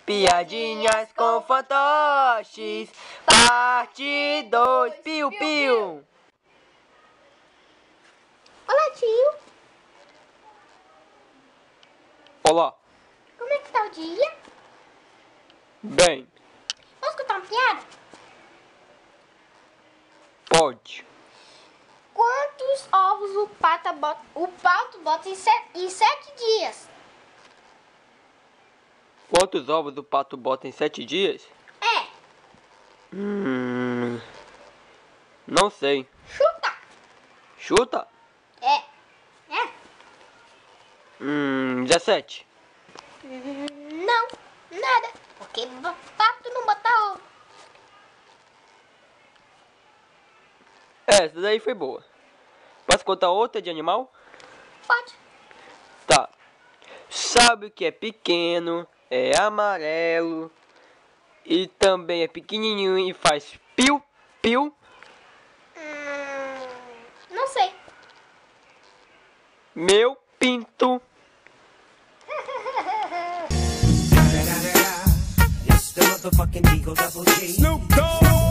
Piadinhas com fantoches, parte 2, piu-piu. Olá, tio. Olá. Como é que tá o dia? Bem, Posso contar uma piada? pode. Quantos ovos o pato bota em 7 dias? Quantos ovos o pato bota em 7 dias? É. Não sei. Chuta. Chuta? É. 17. Não, nada. Porque pato não bota ovo. Essa daí foi boa. Posso contar outra de animal? Pode. Tá. Sabe o que é pequeno, é amarelo e também é pequenininho e faz piu-piu? Não sei. Meu pinto. It's the motherfucking Eagle Double G. Snoop Dogg.